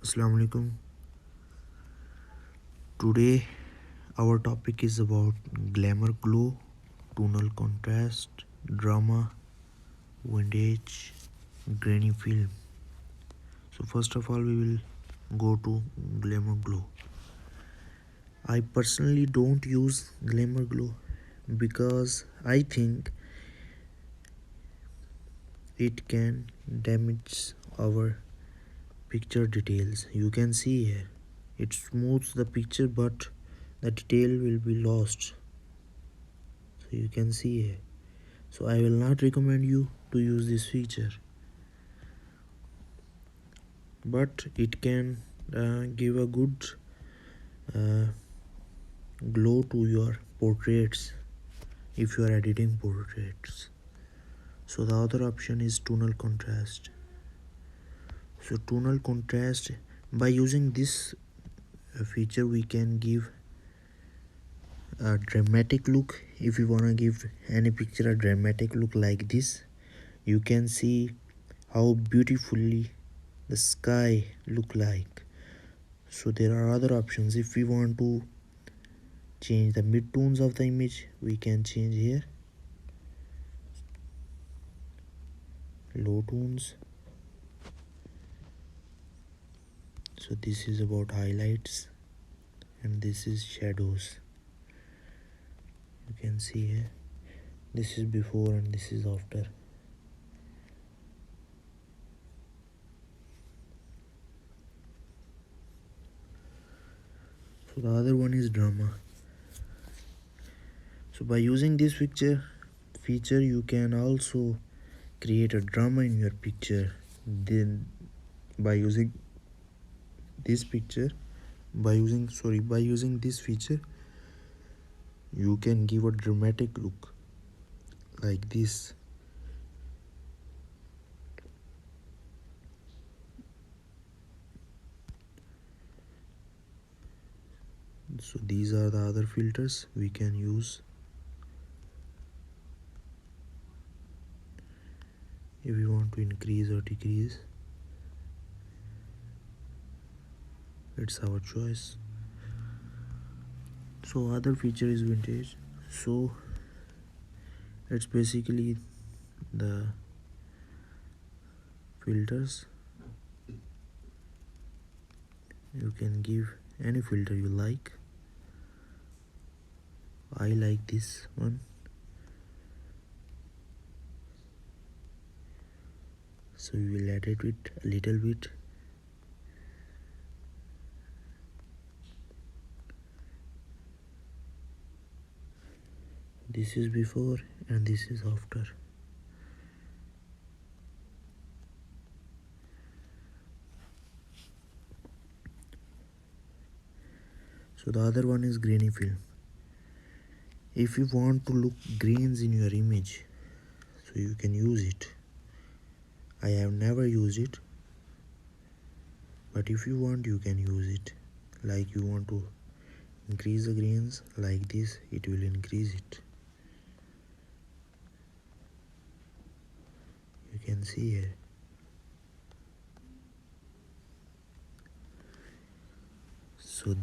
Assalamu alaikum. Today our topic is about glamour glow, tonal contrast, drama, vintage, grainy film. So first of all we will go to glamour glow. I personally don't use glamour glow because I think it can damage our picture details. You can see here it smooths the picture but the detail will be lost. So you can see here. So I will not recommend you to use this feature, but it can give a good uh, glow to your portraits if you are editing portraits. So the other option is tonal contrast. So tonal contrast, by using this feature we can give a dramatic look. If you want to give any picture a dramatic look like this, you can see how beautifully the sky look like. So there are other options. If we want to change the midtones of the image, we can change here low tones. So this is about highlights and this is shadows. You can see here this is before and this is after. So the other one is drama. So by using this feature you can also create a drama in your picture. Then by using this picture by using this feature you can give a dramatic look like this. So these are the other filters we can use if we want to increase or decrease. It's our choice. So other feature is vintage. So it's basically the filters. You can give any filter you like. I like this one. So we will edit it a little bit. This is before and this is after. So the other one is grainy film. If you want to look grains in your image, so you can use it. I have never used it, but if you want you can use it. Like you want to increase the grains like this, it will increase it. You can see here. So